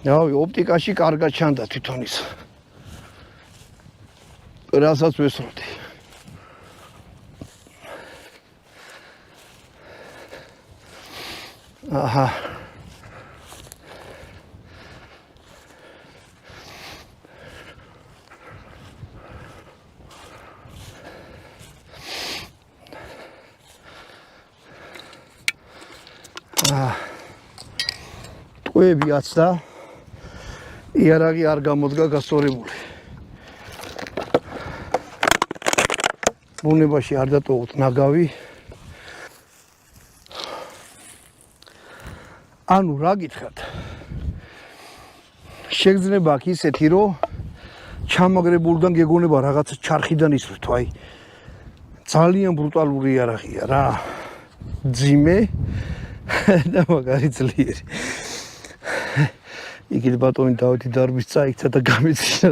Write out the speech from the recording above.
რავი, ოპტიკაში კარგად ჩანდა თვითონ ის. რასაც ვესროდი. აჰა. ტყვეები აცდა. იარაღი არ გამოდგა გასწორებული. ბუნებაში არ დატოვოთ ნაგავი. ანუ რა გითხრათ? შეგრძნება აქვს ისეთი, რომ ჩამაგრებულიდან გეგონება რაღაცა ჩარხიდან ისვრთო, აი. ძალიან ბრუტალური იარაღია რა. ძიმე და მაგარი ძლიერი. იქით ბატონი დავითი დარბის წაიქცა და გამეცია.